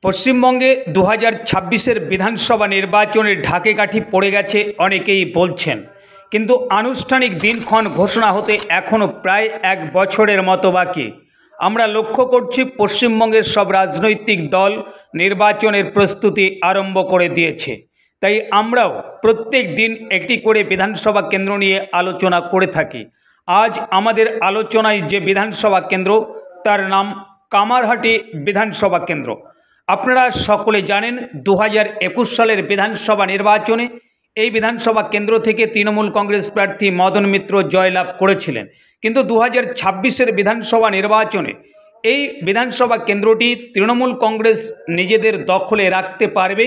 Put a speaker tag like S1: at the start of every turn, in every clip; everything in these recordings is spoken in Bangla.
S1: পশ্চিমবঙ্গে 2026-এর বিধানসভা নির্বাচনের ঢাকে কাঠি পড়ে গেছে অনেকেই বলছেন, কিন্তু আনুষ্ঠানিক দিনক্ষণ ঘোষণা হতে এখনও প্রায় এক বছরের মতো বাকি। আমরা লক্ষ্য করছি পশ্চিমবঙ্গের সব রাজনৈতিক দল নির্বাচনের প্রস্তুতি আরম্ভ করে দিয়েছে। তাই আমরাও প্রত্যেক দিন একটি করে বিধানসভা কেন্দ্র নিয়ে আলোচনা করে থাকি। আজ আমাদের আলোচনায় যে বিধানসভা কেন্দ্র, তার নাম কামারহাটি বিধানসভা কেন্দ্র। আপনারা সকলে জানেন 2021 সালের বিধানসভা নির্বাচনে এই বিধানসভা কেন্দ্র থেকে তৃণমূল কংগ্রেস প্রার্থী মদন মিত্র জয়লাভ করেছিলেন। কিন্তু 2026-এর বিধানসভা নির্বাচনে এই বিধানসভা কেন্দ্রটি তৃণমূল কংগ্রেস নিজেদের দখলে রাখতে পারবে,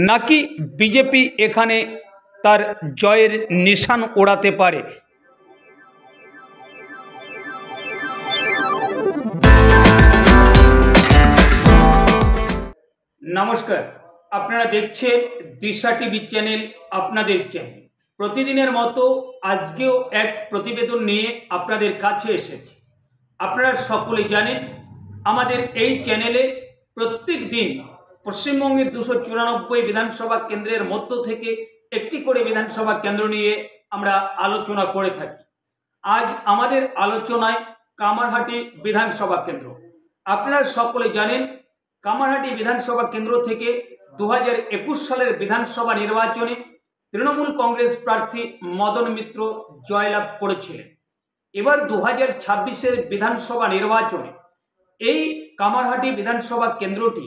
S1: নাকি বিজেপি এখানে তার জয়ের নিশান ওড়াতে পারে? নমস্কার, আপনারা দেখছেন দিশা টিভি চ্যানেল, আপনাদের চ্যানেল। প্রতিদিনের মতো আজকেও এক প্রতিবেদন নিয়ে আপনাদের কাছে এসেছি। আপনারা সকলে জানেন আমাদের এই চ্যানেলে প্রত্যেক দিন পশ্চিমবঙ্গের 294 বিধানসভা কেন্দ্রের মধ্য থেকে একটি করে বিধানসভা কেন্দ্র নিয়ে আমরা আলোচনা করে থাকি। আজ আমাদের আলোচনায় কামারহাটি বিধানসভা কেন্দ্র। আপনারা সকলে জানেন কামারহাটি বিধানসভা কেন্দ্র থেকে 2021 সালের বিধানসভা নির্বাচনে তৃণমূল কংগ্রেস প্রার্থী মদন মিত্র জয়লাভ করেছিলেন। এবার 2026-এর বিধানসভা নির্বাচনে এই কামারহাটি বিধানসভা কেন্দ্রটি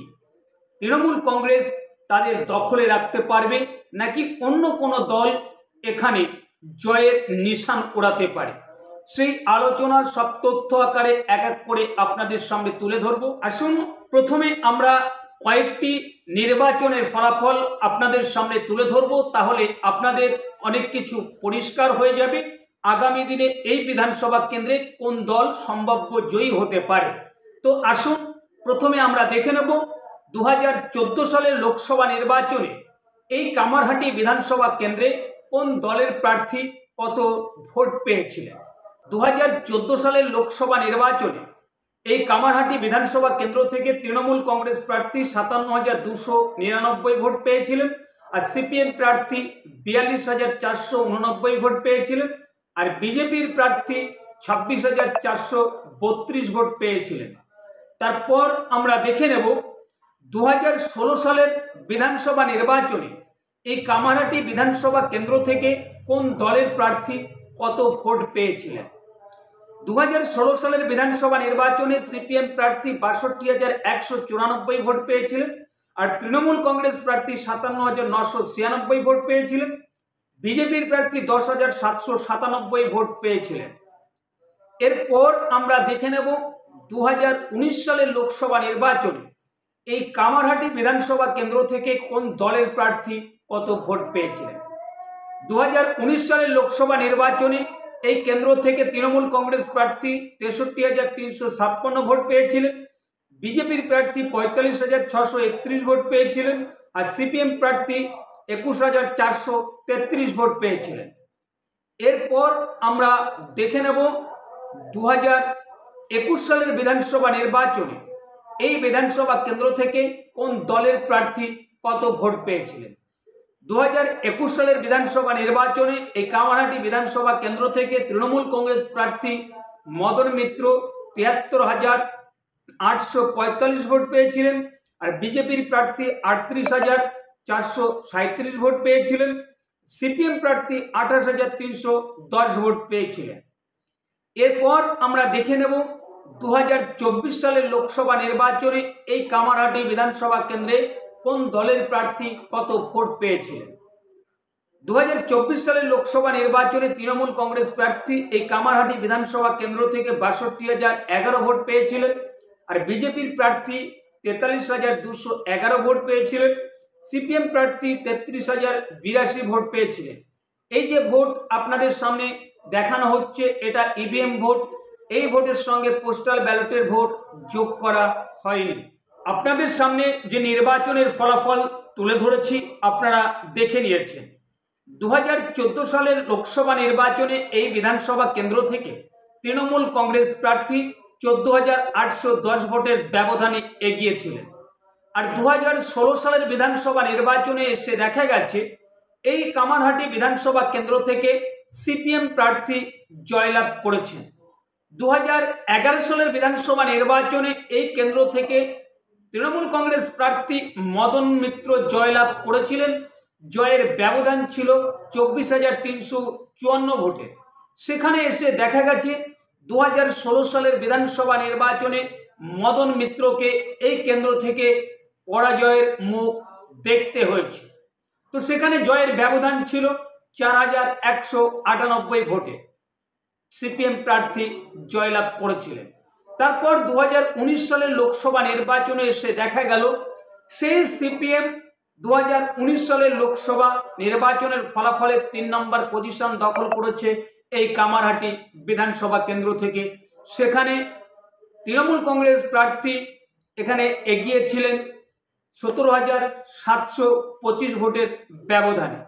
S1: তৃণমূল কংগ্রেস তাদের দখলে রাখতে পারবে, নাকি অন্য কোনো দল এখানে জয়ের নিশান ওড়াতে পারে? সেই আলোচনার সব তথ্য আকারে এক এক করে আপনাদের সামনে তুলে ধরব। আসুন প্রথমে আমরা কয়েকটি নির্বাচনের ফলাফল আপনাদের সামনে তুলে ধরব, তাহলে আপনাদের অনেক কিছু পরিষ্কার হয়ে যাবে। আগামী দিনে এই বিধানসভা কেন্দ্রে কোন দল সম্ভাব্য জয়ী হতে পারে। তো আসুন প্রথমে আমরা দেখে নেব 2014 সালের লোকসভা নির্বাচনে এই কামারহাটি বিধানসভা কেন্দ্রে কোন দলের প্রার্থী কত ভোট পেয়েছিলেন। 2014 সালের লোকসভা নির্বাচনে এই কামারহাটি বিধানসভা কেন্দ্র থেকে তৃণমূল কংগ্রেস প্রার্থী 57,299 ভোট পেয়েছিলেন, আর সিপিএম প্রার্থী 42,489 ভোট পেয়েছিলেন, আর বিজেপির প্রার্থী 26,432 ভোট পেয়েছিলেন। তারপর আমরা দেখে নেব 2016 সালের বিধানসভা নির্বাচনে এই কামারহাটি বিধানসভা কেন্দ্র থেকে কোন দলের প্রার্থী কত ভোট পেয়েছিলেন। 2016 সালের বিধানসভা নির্বাচনে সিপিএম প্রার্থী 62,194 ভোট পেয়েছিলেন, আর তৃণমূল কংগ্রেস প্রার্থী 57,996 ভোট পেয়েছিলেন। বিজেপির প্রার্থী 10,797 ভোট পেয়েছিলেন। এরপর আমরা দেখে নেব 2019 সালের লোকসভা নির্বাচনে এই কামারহাটি বিধানসভা কেন্দ্র থেকে কোন দলের প্রার্থী কত ভোট পেয়েছিলেন। 2019 সালের লোকসভা নির্বাচনে এই কেন্দ্র থেকে তৃণমূল কংগ্রেস প্রার্থী 63,356 ভোট পেয়েছিলেন, বিজেপির প্রার্থী 45,631 ভোট পেয়েছিলেন, আর সিপিএম প্রার্থী 21,433 ভোট পেয়েছিলেন। এরপর আমরা দেখে নেব 2021 সালের বিধানসভা নির্বাচনে এই বিধানসভা কেন্দ্র থেকে কোন দলের প্রার্থী কত ভোট পেয়েছিলেন। 2021 সালের বিধানসভা নির্বাচনে এই কামারহাটি বিধানসভা কেন্দ্র থেকে তৃণমূল কংগ্রেস প্রার্থী মদন মিত্র 73,845 ভোট পেয়েছিলেন, আর বিজেপির প্রার্থী 38,437 ভোট পেয়েছিলেন, সিপিএম প্রার্থী 28,310 ভোট পেয়েছিলেন। এরপর আমরা দেখে নেব 2024 সালের লোকসভা নির্বাচনে এই কামারহাটি বিধানসভা কেন্দ্রে কোন দলের প্রার্থী কত ভোট পেয়েছিলেন। 2024 সালের লোকসভা নির্বাচনে তৃণমূল কংগ্রেস প্রার্থী এই কামারহাটি বিধানসভা কেন্দ্র থেকে 62,011 ভোট পেয়েছিলেন, আর বিজেপির প্রার্থী 43,211 ভোট পেয়েছিলেন, সিপিএম প্রার্থী 33,082 ভোট পেয়েছিলেন। এই যে ভোট আপনাদের সামনে দেখানো হচ্ছে, এটা ইভিএম ভোট। এই ভোটের সঙ্গে পোস্টাল ব্যালটের ভোট যোগ করা হয়নি। আপনাদের সামনে যে নির্বাচনের ফলাফল তুলে ধরেছি আপনারা দেখে নিয়েছেন। 2014 সালের লোকসভা নির্বাচনে এই বিধানসভা কেন্দ্র থেকে তৃণমূল কংগ্রেস প্রার্থী 14,810 ভোটের ব্যবধানে এগিয়েছিলেন। আর 2016 সালের বিধানসভা নির্বাচনে এসে দেখা গেছে এই কামারহাটি বিধানসভা কেন্দ্র থেকে সিপিএম প্রার্থী জয়লাভ করেছেন। 2011 সালের বিধানসভা নির্বাচনে এই কেন্দ্র থেকে তৃণমূল কংগ্রেস প্রার্থী মদন মিত্র জয়লাভ করেছিলেন। জয়ের ব্যবধান ছিল 24,354 ভোটে। সেখানে এসে দেখা গেছে 2016 সালের বিধানসভা নির্বাচনে মদন মিত্রকে এই কেন্দ্র থেকে পরাজয়ের মুখ দেখতে হয়েছে। তো সেখানে জয়ের ব্যবধান ছিল 4,198 ভোটে সিপিএম প্রার্থী জয়লাভ করেছিলেন। তারপর 2019 সালের লোকসভা নির্বাচনে এসে দেখা গেল সেই সিপিএম 2019 সালের লোকসভা নির্বাচনের ফলাফলে 3 নম্বর পজিশন দখল করেছে এই কামারহাটি বিধানসভা কেন্দ্র থেকে। সেখানে তৃণমূল কংগ্রেস প্রার্থী এখানে এগিয়ে ছিলেন 17,725 ভোটের ব্যবধানে।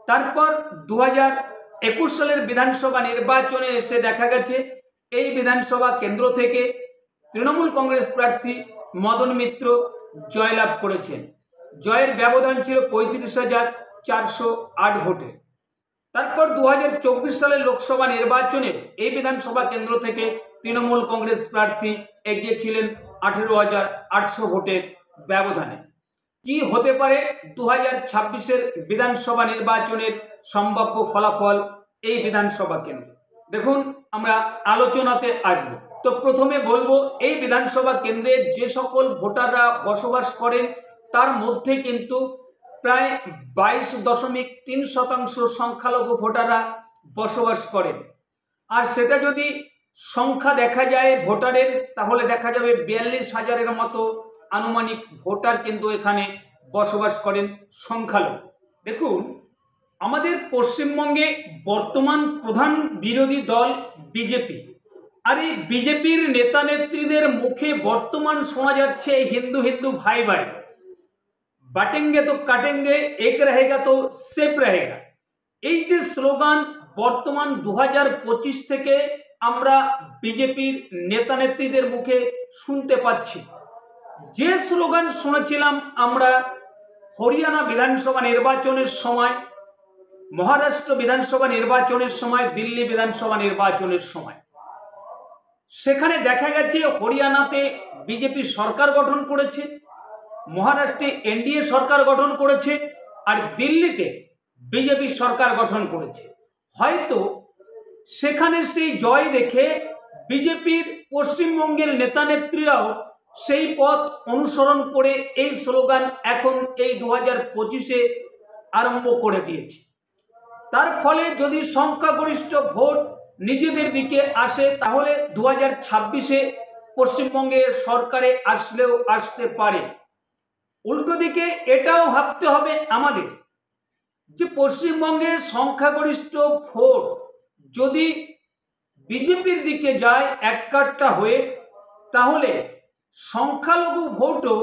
S1: তারপর 2021 সালের বিধানসভা নির্বাচনে এসে দেখা গেছে এই বিধানসভা কেন্দ্র থেকে তৃণমূল কংগ্রেস প্রার্থী মদন মিত্র জয়লাভ করেছেন। জয়ের ব্যবধান ছিল 35,408 ভোটে। তারপর 2024 সালের লোকসভা নির্বাচনে এই বিধানসভা কেন্দ্র থেকে তৃণমূল কংগ্রেস প্রার্থী এগিয়ে ছিলেন 18,800 ভোটের ব্যবধানে। কি হতে পারে 2026-এর বিধানসভা নির্বাচনের সম্ভাব্য ফলাফল এই বিধানসভা কেন্দ্রে? দেখুন, আমরা আলোচনাতে আসব। তো প্রথমে বলবো এই বিধানসভা কেন্দ্রে যে সকল ভোটাররা বসবাস করেন তার মধ্যে কিন্তু প্রায় 22.3% সংখ্যালঘু ভোটাররা বসবাস করেন। আর সেটা যদি সংখ্যা দেখা যায় ভোটারের, তাহলে দেখা যাবে 42,000-এর মতো আনুমানিক ভোটার কিন্তু এখানে বসবাস করেন সংখ্যালঘু। দেখুন, আমাদের পশ্চিমবঙ্গে বর্তমান প্রধান বিরোধী দল বিজেপি। আর এই বিজেপির নেতা নেত্রীদের মুখে বর্তমান শোনা যাচ্ছে হিন্দু হিন্দু ভাই ভাই, বাটেঙ্গে তো কাটেঙ্গে, এক রহেগা তো সেফ রহেগা। এই যে স্লোগান বর্তমান 2025 থেকে আমরা বিজেপির নেতা নেত্রীদের মুখে শুনতে পাচ্ছি, যে স্লোগান শুনেছিলাম আমরা হরিয়ানা বিধানসভা নির্বাচনের সময়, মহারাষ্ট্র বিধানসভা নির্বাচনের সময়, দিল্লি বিধানসভা নির্বাচনের সময়, সেখানে দেখা গেছে হরিয়ানাতে বিজেপি সরকার গঠন করেছে, মহারাষ্ট্রে এনডিএ সরকার গঠন করেছে, আর দিল্লিতে বিজেপি সরকার গঠন করেছে। হয়তো সেখানে সেই জয় দেখে বিজেপির পশ্চিমবঙ্গের নেতা নেত্রীরাও সেই পথ অনুসরণ করে এই স্লোগান এখন এই 2025-এ আরম্ভ করে দিয়েছে। তার ফলে যদি সংখ্যাগরিষ্ঠ ভোট নিজেদের দিকে আসে তাহলে 2026-এ পশ্চিমবঙ্গের সরকারে আসলেও আসতে পারে। উল্টো দিকে এটাও ভাবতে হবে আমাদের যে পশ্চিমবঙ্গে সংখ্যাগরিষ্ঠ ভোট যদি বিজেপির দিকে যায় এক কাট্টা হয়ে, তাহলে সংখ্যালঘু ভোটও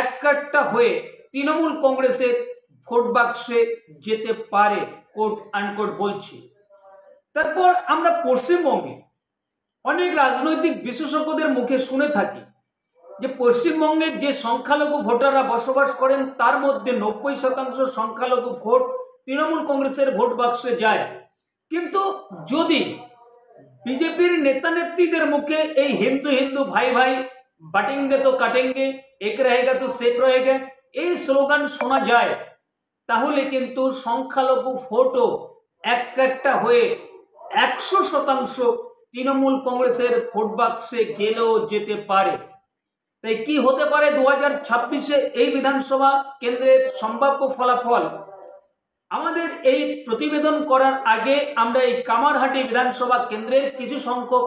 S1: এক কাট্টা হয়ে তৃণমূল কংগ্রেসের ভোট বাক্সে যেতে পারে, কোট আনকোট বলছি। তারপর আমরা পশ্চিমবঙ্গে অনেক রাজনৈতিক বিশেষজ্ঞদের মুখে শুনে থাকি যে পশ্চিমবঙ্গের যে সংখ্যালঘু ভোটাররা বসবাস করেন তার মধ্যে 90% সংখ্যালঘু ভোট তৃণমূল কংগ্রেসের ভোট বাক্সে যায়। কিন্তু যদি বিজেপির নেতা নেত্রীদের মুখে এই হিন্দু হিন্দু ভাই ভাই, বাটেঙ্গে তো কাটেঙ্গে, এক রহেগা তো সেফ রহেগা, এই স্লোগান শোনা যায়, তাহলে কিন্তু সংখ্যালঘু ভোটও এক কাট্টা হয়ে 100% তৃণমূল কংগ্রেসের ভোট বাক্সে গেলেও যেতে পারে। তাই কি হতে পারে 2026-এ এই বিধানসভা কেন্দ্রের সম্ভাব্য ফলাফল? আমাদের এই প্রতিবেদন করার আগে আমরা এই কামারহাটি বিধানসভা কেন্দ্রের কিছু সংখ্যক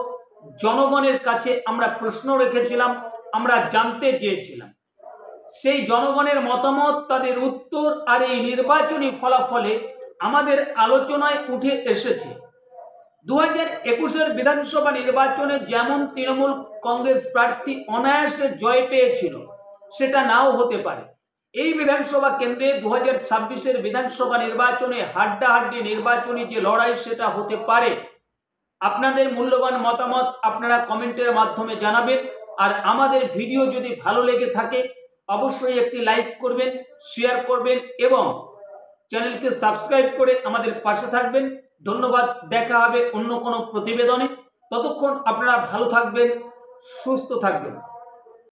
S1: জনগণের কাছে আমরা প্রশ্ন রেখেছিলাম, আমরা জানতে চেয়েছিলাম সেই জনগণের মতামত, তাদের উত্তর। আর এই নির্বাচনী ফলাফলে আমাদের আলোচনায় উঠে এসেছে 2021-এর বিধানসভা নির্বাচনে যেমন তৃণমূল কংগ্রেস প্রার্থী অনায়াসে জয় পেয়েছিল, সেটা নাও হতে পারে। এই বিধানসভা কেন্দ্রে 2026-এর বিধানসভা নির্বাচনে হাড্ডাহাড্ডি নির্বাচনী যে লড়াই সেটা হতে পারে। আপনাদের মূল্যবান মতামত আপনারা কমেন্টের মাধ্যমে জানাবেন। আর আমাদের ভিডিও যদি ভালো লেগে থাকে অবশ্যই একটি লাইক করবেন, শেয়ার করবেন এবং চ্যানেলকে সাবস্ক্রাইব করে আমাদের পাশে থাকবেন। ধন্যবাদ। দেখা হবে অন্য কোনো প্রতিবেদনে। ততক্ষণ আপনারা ভালো থাকবেন, সুস্থ থাকবেন।